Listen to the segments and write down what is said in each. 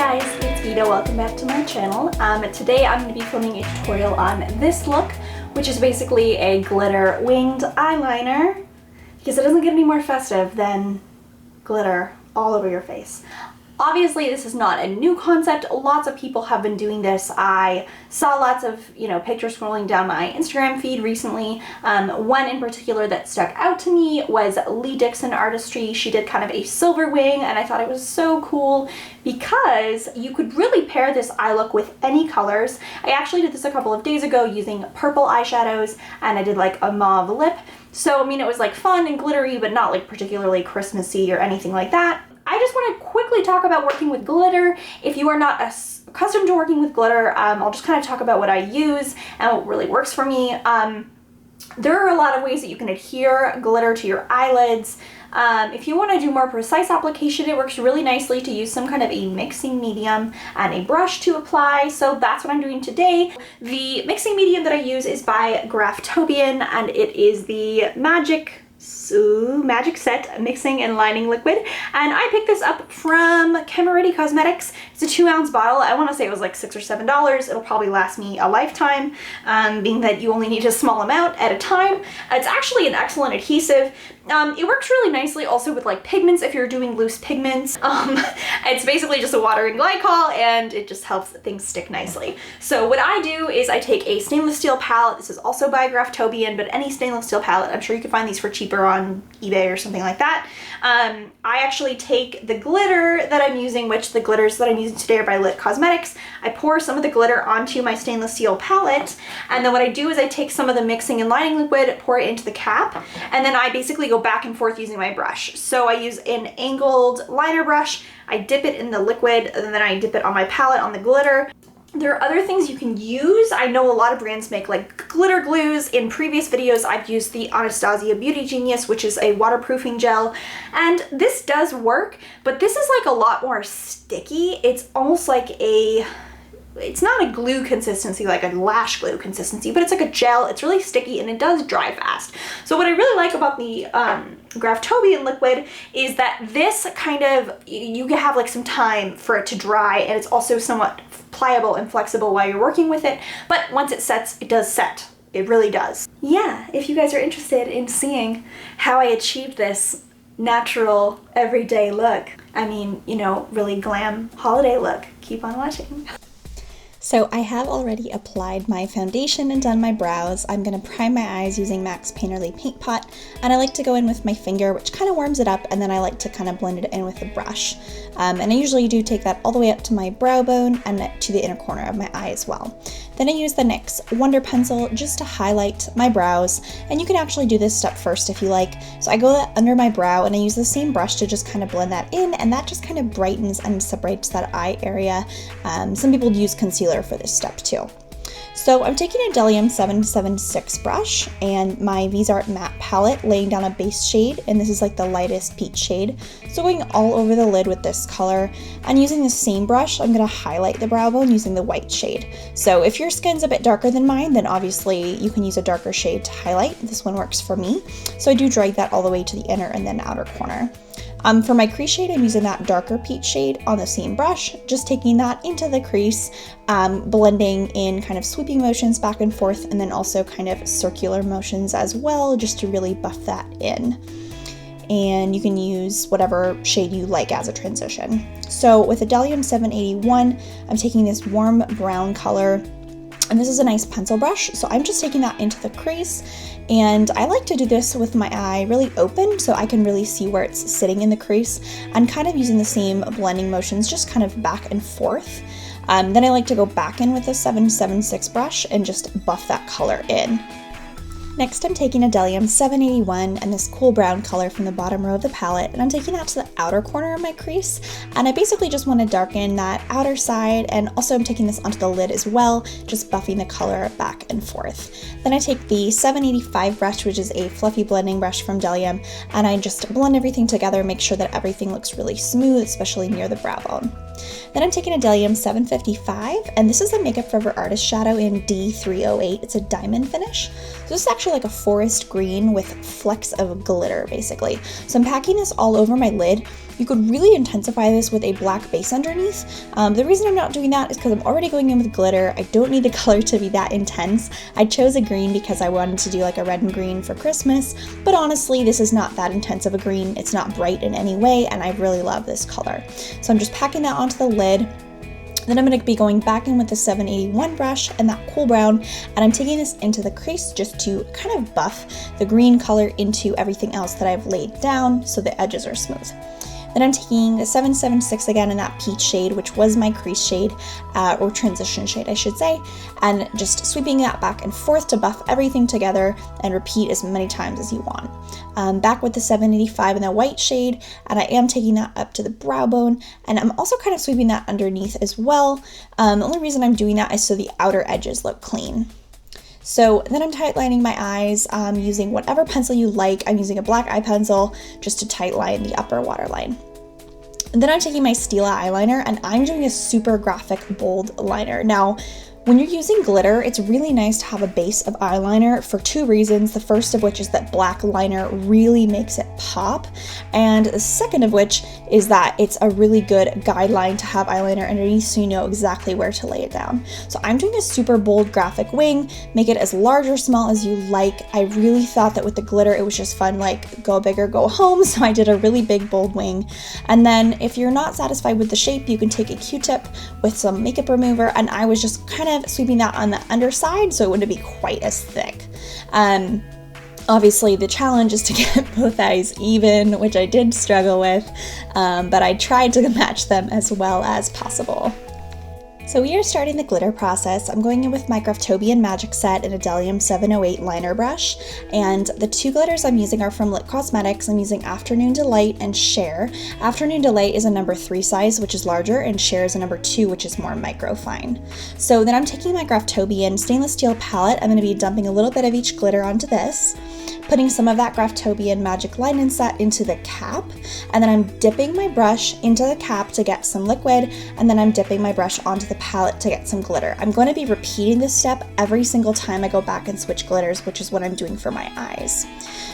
guys, it's Gita. Welcome back to my channel. Today I'm going to be filming a tutorial on this look, which is basically a glitter winged eyeliner, because it doesn't get any more festive than glitter all over your face. Obviously, this is not a new concept. Lots of people have been doing this. I saw lots of, pictures scrolling down my Instagram feed recently. One in particular that stuck out to me was Lee Dixon Artistry. She did kind of a silver wing, and I thought it was so cool because you could really pair this eye look with any colors. I actually did this a couple of days ago using purple eyeshadows, and I did like a mauve lip. So, it was like fun and glittery, but not like particularly Christmassy or anything like that. I just want to quickly talk about working with glitter. If you are not accustomed to working with glitter, I'll just kind of talk about what I use and what really works for me. There are a lot of ways that you can adhere glitter to your eyelids. If you want to do more precise application, it works really nicely to use some kind of a mixing medium and a brush to apply, so that's what I'm doing today. The mixing medium that I use is by Graftobian, and it is the Magic Set Mixing and Lining Liquid, and I picked this up from Cosmetics. It's a 2-ounce bottle. I want to say it was like $6 or $7. It'll probably last me a lifetime, being that you only need a small amount at a time. It's actually an excellent adhesive. It works really nicely also with like pigments if you're doing loose pigments. It's basically just a water and glycol, and it just helps things stick nicely. So what I do is I take a stainless steel palette. This is also by Graftobian, but any stainless steel palette, I'm sure you can find these for cheaper on eBay or something like that. I actually take the glitter that I'm using, which the glitters that I'm using today are by Lit Cosmetics. I pour some of the glitter onto my stainless steel palette, and then what I do is I take some of the mixing and lining liquid, pour it into the cap, and then I basically go back and forth using my brush. So I use an angled liner brush, I dip it in the liquid, and then I dip it on my palette on the glitter. There are other things you can use. I know a lot of brands make like glitter glues. In previous videos, I've used the Anastasia Beauty Genius, which is a waterproofing gel, and this does work, but this is like a lot more sticky. It's almost like it's not a glue consistency like a lash glue consistency, but it's like a gel. It's really sticky and it does dry fast. So what I really like about the Graftobian liquid is that this kind of, you can have like some time for it to dry, and it's also somewhat pliable and flexible while you're working with it, but once it sets, it does set. It really does. Yeah, if you guys are interested in seeing how I achieved this natural everyday look, really glam holiday look, keep on watching. So I have already applied my foundation and done my brows. I'm going to prime my eyes using MAC's Painterly Paint Pot, and I like to go in with my finger, which kind of warms it up, and then I like to kind of blend it in with the brush. And I usually do take that all the way up to my brow bone and to the inner corner of my eye as well. Then I use the NYX Wonder Pencil just to highlight my brows, and you can actually do this step first if you like. So I go under my brow and I use the same brush to just kind of blend that in, and that just kind of brightens and separates that eye area. Some people use concealer for this step too. So I'm taking a Bdellium 776 brush and my Viseart matte palette, laying down a base shade, and this is like the lightest peach shade. So going all over the lid with this color, and using the same brush, I'm going to highlight the brow bone using the white shade. So if your skin's a bit darker than mine, then obviously you can use a darker shade to highlight. This one works for me. So I do drag that all the way to the inner and then outer corner. For my crease shade, I'm using that darker peach shade on the same brush, just taking that into the crease, blending in kind of sweeping motions back and forth, and then also kind of circular motions as well, just to really buff that in. And you can use whatever shade you like as a transition. So with a Bdellium 781, I'm taking this warm brown color, and this is a nice pencil brush, so I'm just taking that into the crease, and I like to do this with my eye really open so I can really see where it's sitting in the crease, and kind of using the same blending motions just kind of back and forth. Then I like to go back in with a 776 brush and just buff that color in. Next, I'm taking a Bdellium 781 and this cool brown color from the bottom row of the palette, and I'm taking that to the outer corner of my crease, and I basically just want to darken that outer side, and also I'm taking this onto the lid as well, just buffing the color back and forth. Then I take the 785 brush, which is a fluffy blending brush from Bdellium, and I just blend everything together, make sure that everything looks really smooth, especially near the brow bone. Then I'm taking a Bdellium 755, and this is a Makeup Forever Artist Shadow in D308. It's a diamond finish. So this is actually like a forest green with flecks of glitter, basically. So I'm packing this all over my lid, You could really intensify this with a black base underneath. The reason I'm not doing that is because I'm already going in with glitter. I don't need the color to be that intense. I chose a green because I wanted to do like a red and green for Christmas, but honestly, this is not that intense of a green. It's not bright in any way, and I really love this color. So I'm just packing that onto the lid. Then I'm going to be going back in with the 781 brush and that cool brown, and I'm taking this into the crease just to kind of buff the green color into everything else that I've laid down so the edges are smooth. Then I'm taking the 776 again in that peach shade, which was my crease shade, or transition shade I should say, and just sweeping that back and forth to buff everything together and repeat as many times as you want. Back with the 785 in the white shade, and I am taking that up to the brow bone, and I'm also kind of sweeping that underneath as well. The only reason I'm doing that is so the outer edges look clean. So then I'm tightlining my eyes using whatever pencil you like. I'm using a black eye pencil just to tightline the upper waterline. And then I'm taking my Stila eyeliner, and I'm doing a super graphic bold liner. Now, when you're using glitter, it's really nice to have a base of eyeliner for two reasons. The first of which is that black liner really makes it pop, and the second of which is that it's a really good guideline to have eyeliner underneath so you know exactly where to lay it down. So I'm doing a super bold graphic wing. Make it as large or small as you like. I really thought that with the glitter it was just fun, like go big or go home, so I did a really big bold wing. And then if you're not satisfied with the shape, you can take a Q-tip with some makeup remover, and I was just kind of sweeping that on the underside so it wouldn't be quite as thick. Obviously the challenge is to get both eyes even, which I did struggle with, but I tried to match them as well as possible. So we are starting the glitter process. I'm going in with my Graftobian Magic Set and a Bdellium 708 liner brush, and the two glitters I'm using are from Lit Cosmetics. I'm using Afternoon Delight and Cher. Afternoon Delight is a number 3 size, which is larger, and Cher is a number 2, which is more micro fine. So then I'm taking my Graftobian stainless steel palette. I'm going to be dumping a little bit of each glitter onto this, putting some of that Graftobian Magic Line Set into the cap, and then I'm dipping my brush into the cap to get some liquid, and then I'm dipping my brush onto the palette to get some glitter. I'm going to be repeating this step every single time I go back and switch glitters, which is what I'm doing for my eyes.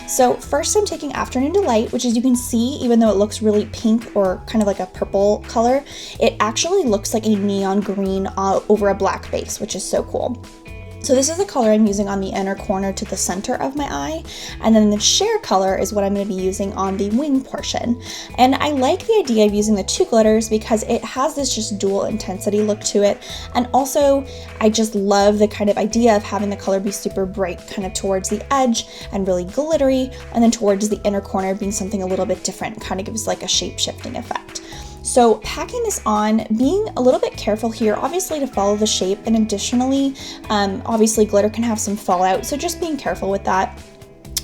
So first I'm taking Afternoon Delight, which as you can see, even though it looks really pink or kind of like a purple color, it actually looks like a neon green over a black base, which is so cool. So this is the color I'm using on the inner corner to the center of my eye, and then the Cher color is what I'm going to be using on the wing portion. And I like the idea of using the two glitters because it has this just dual intensity look to it, and also I just love the kind of idea of having the color be super bright kind of towards the edge and really glittery, and then towards the inner corner being something a little bit different, kind of gives like a shape-shifting effect. So packing this on, being a little bit careful here, obviously to follow the shape, and additionally, obviously glitter can have some fallout, so just being careful with that.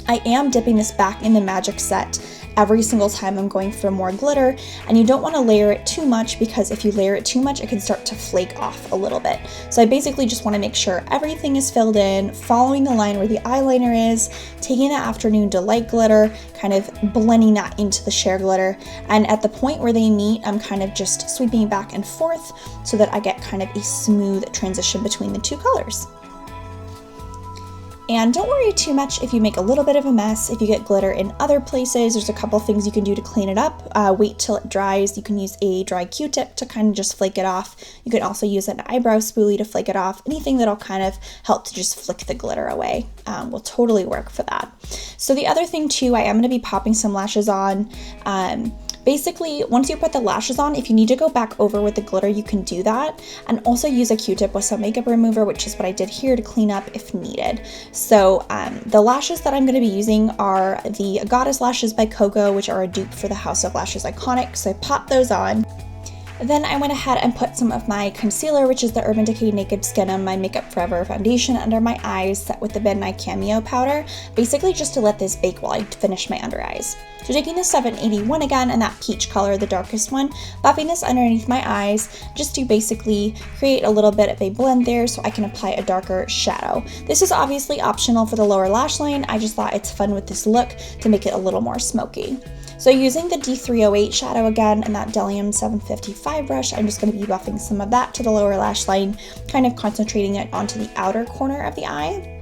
I am dipping this back in the Magic Set every single time I'm going for more glitter, and you don't want to layer it too much because if you layer it too much, it can start to flake off a little bit. So I basically just want to make sure everything is filled in, following the line where the eyeliner is, taking the Afternoon Delight glitter, kind of blending that into the Cher glitter, and at the point where they meet, I'm kind of just sweeping back and forth so that I get kind of a smooth transition between the two colors. And don't worry too much if you make a little bit of a mess. If you get glitter in other places, there's a couple things you can do to clean it up. Wait till it dries. You can use a dry Q-tip to kind of just flake it off. You can also use an eyebrow spoolie to flake it off. Anything that'll kind of help to just flick the glitter away will totally work for that. So the other thing too, I am going to be popping some lashes on. Basically, once you put the lashes on, if you need to go back over with the glitter, you can do that, and also use a Q-tip with some makeup remover, which is what I did here, to clean up if needed. So the lashes that I'm going to be using are the Goddess lashes by Koko, which are a dupe for the House of Lashes iconic, so I popped those on. Then I went ahead and put some of my concealer, which is the Urban Decay Naked Skin on my Makeup Forever foundation, under my eyes, set with the Nye Cameo Powder, basically just to let this bake while I finish my under eyes. So taking the 781 again, and that peach color, the darkest one, buffing this underneath my eyes, just to basically create a little bit of a blend there so I can apply a darker shadow. This is obviously optional for the lower lash line. I just thought it's fun with this look to make it a little more smoky. So using the D308 shadow again and that Bdellium 755 brush, I'm just going to be buffing some of that to the lower lash line, kind of concentrating it onto the outer corner of the eye.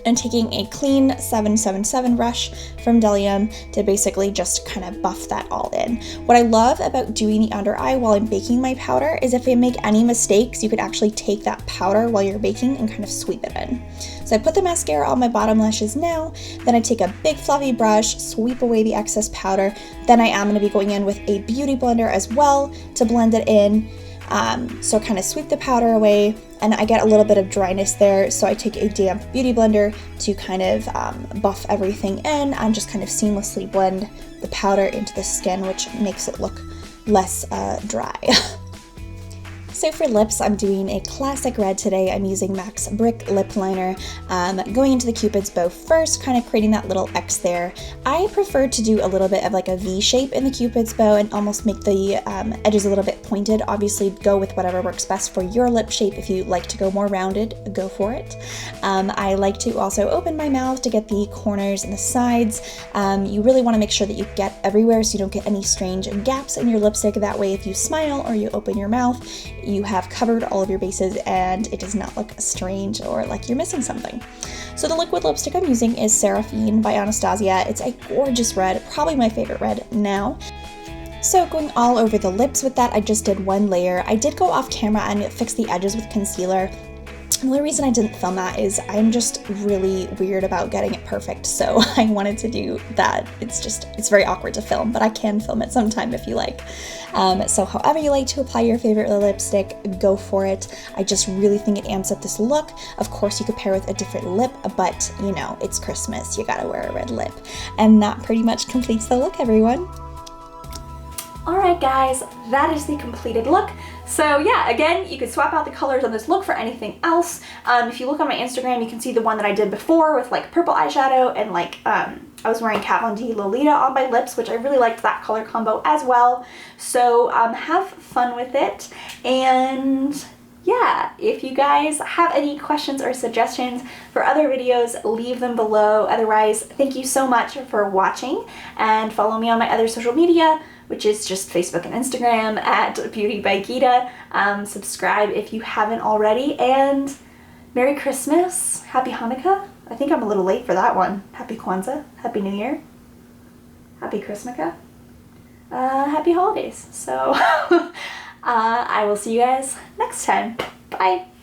and taking a clean 777 brush from Bdellium to basically just kind of buff that all in. What I love about doing the under eye while I'm baking my powder is if I make any mistakes, you could actually take that powder while you're baking and kind of sweep it in. So I put the mascara on my bottom lashes now, then I take a big fluffy brush, sweep away the excess powder, then I am going to be going in with a beauty blender as well to blend it in. So kind of sweep the powder away, and I get a little bit of dryness there, so I take a damp beauty blender to kind of buff everything in and just kind of seamlessly blend the powder into the skin, which makes it look less dry. So for lips, I'm doing a classic red today. I'm using MAC's Brick Lip Liner, going into the Cupid's bow first, kind of creating that little X there. I prefer to do a little bit of like a V shape in the Cupid's bow and almost make the edges a little bit pointed. Obviously, go with whatever works best for your lip shape. If you like to go more rounded, go for it. I like to also open my mouth to get the corners and the sides. You really want to make sure that you get everywhere so you don't get any strange gaps in your lipstick. That way, if you smile or you open your mouth, you have covered all of your bases and it does not look strange or like you're missing something. So the liquid lipstick I'm using is Sarafine by Anastasia. It's a gorgeous red, probably my favorite red now. So going all over the lips with that, I just did one layer. I did go off camera and fix the edges with concealer. The only reason I didn't film that is I'm just really weird about getting it perfect, so I wanted to do that. It's very awkward to film, but I can film it sometime if you like. So however you like to apply your favorite lipstick, go for it. I just really think it amps up this look. Of course, you could pair with a different lip, but you know, it's Christmas, you gotta wear a red lip. And that pretty much completes the look, everyone. Alright guys, that is the completed look. So yeah, again, you could swap out the colors on this look for anything else. If you look on my Instagram, you can see the one that I did before with like purple eyeshadow and like I was wearing Kat Von D Lolita on my lips, which I really liked that color combo as well. So have fun with it. And yeah, if you guys have any questions or suggestions for other videos, leave them below. Otherwise, thank you so much for watching, and follow me on my other social media, which is just Facebook and Instagram at Beauty by Gita. Subscribe if you haven't already, and Merry Christmas, Happy Hanukkah. I think I'm a little late for that one. Happy Kwanzaa, Happy New Year, Happy Christmaka, Happy Holidays. So I will see you guys next time. Bye.